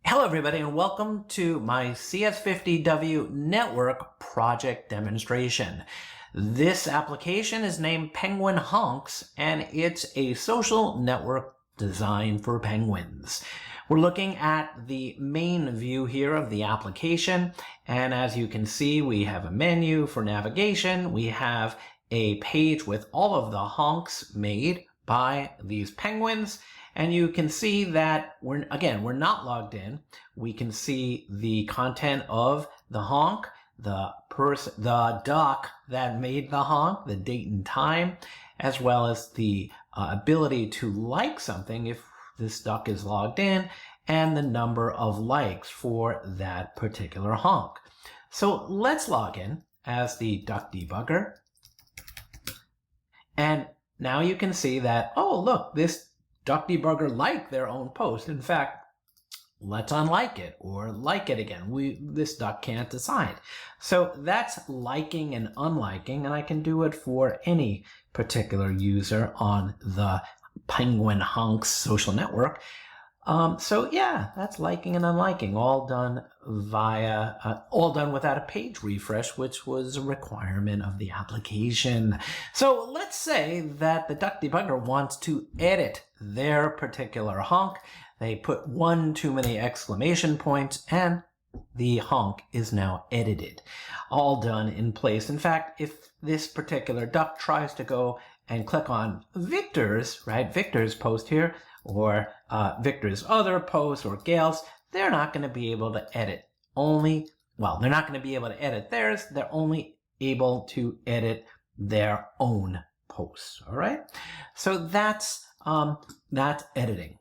Hello everybody and welcome to my CS50W network project demonstration. This application is named Penguin Honks and it's a social network designed for penguins. We're looking at the main view here of the application, and as you can see we have a menu for navigation. We have a page with all of the honks made by these penguins. And you can see that we're not logged in. We can see the content of the honk, the duck that made the honk, the date and time, as well as the ability to like something if this duck is logged in, and the number of likes for that particular honk. So let's log in as the duck debugger. And now you can see that, oh, look, this duck debugger liked their own post. In fact, let's unlike it or like it again. This duck can't decide. So that's liking and unliking, and I can do it for any particular user on the Penguin Honks social network. So yeah, that's liking and unliking, all done without a page refresh, which was a requirement of the application. So let's say that the duck debugger wants to edit their particular honk. They put one too many exclamation points and the honk is now edited, all done in place. In fact, if this particular duck tries to go and click on Victor's post here, or Victor's other post, or Gail's, they're not going to be able to edit. They're not going to be able to edit theirs. They're only able to edit their own posts. All right. So that's editing.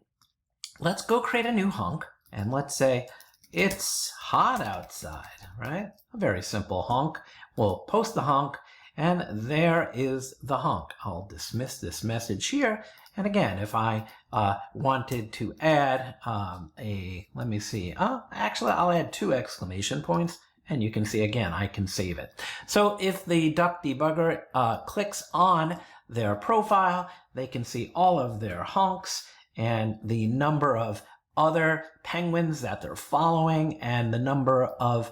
Let's go create a new honk, and let's say it's hot outside. Right. A very simple honk. We'll post the honk, and there is the honk. I'll dismiss this message here. And again, if I wanted to add actually I'll add 2 exclamation points, and you can see again, I can save it. So if the duck debugger clicks on their profile, they can see all of their honks and the number of other penguins that they're following and the number of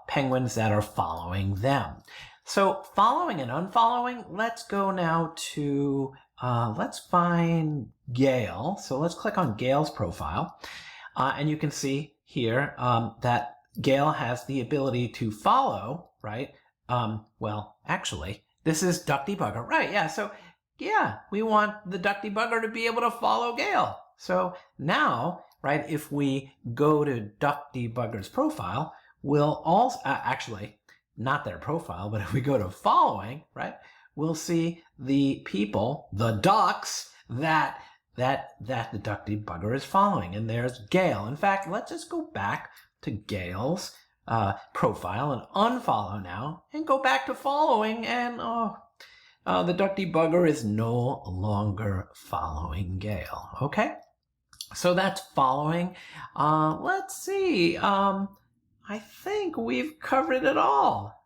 penguins that are following them. So following and unfollowing, let's go now to let's find Gail. So let's click on Gail's profile. And you can see here that Gail has the ability to follow, right? Well, actually, this is duck debugger, right? Yeah, so yeah, we want the duck debugger to be able to follow Gail. So now, right, if we go to duck debugger's profile, we'll also, actually, not their profile, but if we go to following, right, we'll see the people, the ducks that the duck debugger is following. And there's Gail. In fact, let's just go back to Gail's profile and unfollow now and go back to following, and the duck debugger is no longer following Gail. Okay, so that's following. Let's see. I think we've covered it all.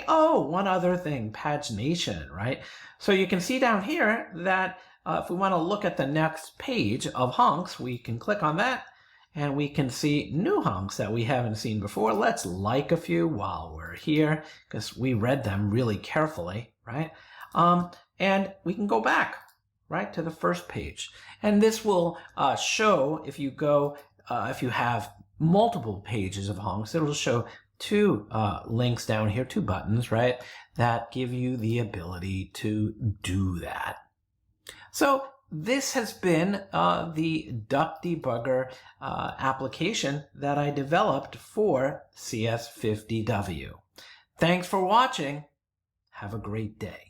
One other thing, pagination, right? So you can see down here that if we want to look at the next page of honks, we can click on that and we can see new honks that we haven't seen before. Let's like a few while we're here because we read them really carefully, right? And we can go back, right, to the first page. And this will show, if you go, if you have multiple pages of honks, it'll show 2 links down here, 2 buttons, right, that give you the ability to do that. So this has been the duck debugger application that I developed for CS50W. Thanks for watching. Have a great day.